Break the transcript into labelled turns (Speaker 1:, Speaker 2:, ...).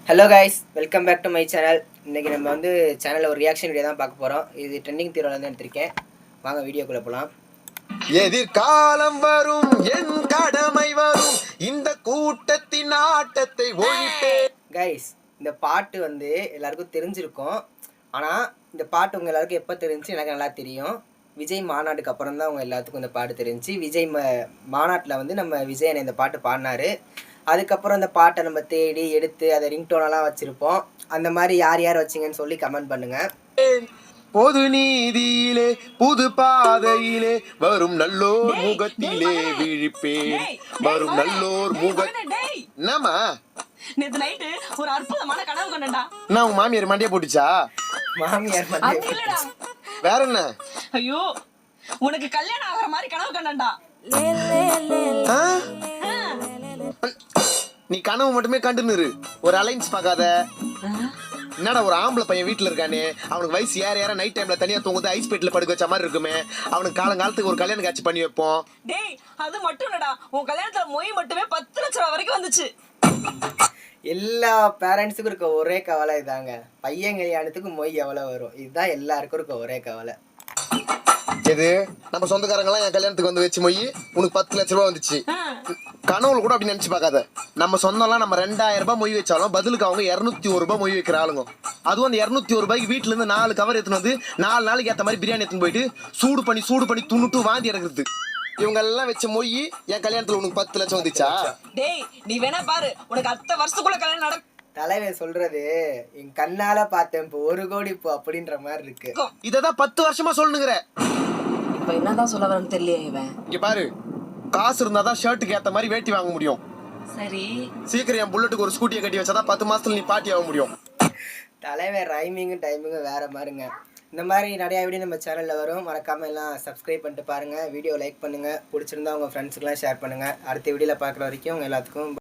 Speaker 1: Hello guys, welcome back to my channel. இன்றைக்கி நம்ம சேனலில் ஒரு ரியாக்ஷன் வீடியோ தான் பார்க்க போகிறோம். இது ட்ரெண்டிங் தீரோலேருந்து எடுத்திருக்கேன். வாங்க வீடியோக்குள்ளே போகலாம்.
Speaker 2: எதிர்காலம் வரும், என் கடமை வரும், இந்த கூட்டத்தின் ஆட்டத்தை ஒழிப்பே.
Speaker 1: கைஸ், இந்த பாட்டு எல்லாருக்கும் தெரிஞ்சிருக்கும். ஆனால் இந்த பாட்டு உங்கள் எல்லாருக்கும் எப்போ தெரிஞ்சு எனக்கு நல்லா தெரியும். விஜய் மாநாட்டுக்கு அப்புறம் தான் உங்கள் எல்லாத்துக்கும் இந்த பாட்டு தெரிஞ்சு. விஜய் மாநாட்டில் நம்ம விஜயனை இந்த பாட்டு பாடினார். அதுக்கப்புறம் அந்த பாட்டை நம்ம தேடி எடுத்து அதை ரிங்டோனெல்லாம் வச்சுருப்போம். அந்த மாதிரி யார் யார் வச்சிங்கன்னு சொல்லி கமெண்ட் பண்ணுங்கள்.
Speaker 2: பொது நீதியிலே புது பாதையிலே வரும் நல்லோர் முகத்திலே விழிப்பேன், வரும் நல்லோர் என்னமா
Speaker 3: நேத்து நைட்டு ஒரு அற்புதமான கனவு கண்டா.
Speaker 2: நான் உங்க மாமியார் மண்டைய போட்டுச்சா?
Speaker 1: மாமியார்
Speaker 2: வேற என்ன?
Speaker 3: ஐயோ, உனக்கு கல்யாணம் ஆகிற மாதிரி கனவு கண்டா.
Speaker 2: நீ கனவு மட்டுமே கண்டுன்னு ஒரு அலைன்ஸ் பார்க்காத. என்னடா ஒரு ஆம்பளை பையன் வீட்டுல இருக்கானே, அவனுக்கு வயசு ஏற நைட் டைம்ல தனியா தூங்குது, ஐஸ் பெட்ல படுக்க வச்ச மாதிரி இருக்குமே, அவனுக்கு காலங்காலத்துக்கு ஒரு கல்யாணம் காட்சி பண்ணி வைப்போம்.
Speaker 3: டேய், அது மட்டும் இல்லடா, உன் கல்யாணத்துல மொய் மட்டுமே 10 லட்சம் ரூபாய் வரைக்கும் வந்துச்சு.
Speaker 1: எல்லா பேரண்ட்ஸுக்கும் இருக்க ஒரே கவலை இதாங்க. பையன் கல்யாணத்துக்கு மொய் எவ்வளவு வரும், இதுதான் எல்லாருக்கும் இருக்க ஒரே கவலை.
Speaker 2: எது நம்ம சொந்தக்காரங்களாம் என் கல்யாணத்துக்கு வந்து வச்சு மொய் உனக்கு 10 லட்ச ரூபாய் வந்துச்சு. கனவுல கூட அப்படி நினைச்சு பார்க்காத. நம்ம சொந்தம்லாம் நம்ம 2000 ரூபாய் மொய் வச்சாலும் பதிலுக்கு அவங்க 201 ரூபாய் மொய் வைக்கிற ஆளுங்க. அதுவும் அந்த 201 ரூபாய்க்கு வீட்டுல இருந்து 4 கவர் எடுத்துன்னு வந்து 4 நாளைக்கு ஏற்ற மாதிரி பிரியாணி எடுத்துன்னு போயிட்டு சூடு பண்ணி துண்ணுட்டு வாந்தி எடுக்கிறது. இவங்க எல்லாம் வச்ச மொய் என் கல்யாணத்துல உனக்கு 10 லட்சம் வந்துச்சா?
Speaker 3: டேய், நீ வேணா பாரு, உனக்கு அடுத்த வருஷத்துக்குள்ள கல்யாணம் நடக்கும்.
Speaker 1: தலைவர் சொல்றது என் கண்ணால பார்த்தேன், இப்போ 1 கோடி இப்போ அப்படின்ற மாதிரி இருக்கு.
Speaker 2: இததான் 10 வருஷமா சொல்லுங்கிற.
Speaker 3: இப்ப என்னதான் சொல்ல வரேன்னு தெரியல. இவன்
Speaker 2: இங்க பாரு, காசு இருந்தாதான் ஷர்ட்டுக்கு ஏத்த மாதிரி வேட்டி வாங்க முடியும்.
Speaker 3: சரி,
Speaker 2: சீக்கிரம் என் புல்லட்டுக்கு ஒரு ஸ்கூட்டியை கட்டி வச்சாதான் 10 மாசத்துல நீ பாட்டி ஆக முடியும்.
Speaker 1: தலைவர் ரைமிங்கும் டைமிங்கும் வேற மாதிரிங்க. இந்த மாதிரி நிறையா வீடியோ நம்ம சேனலில் வரும். மறக்காமல் எல்லாம் சப்ஸ்கிரைப் பண்ணிட்டு பாருங்கள். வீடியோ லைக் பண்ணுங்கள். பிடிச்சிருந்தா உங்கள் ஃப்ரெண்ட்ஸுக்கெலாம் ஷேர் பண்ணுங்கள். அடுத்த வீடியோவில் பார்க்குற வரைக்கும் உங்கள் எல்லாத்துக்கும்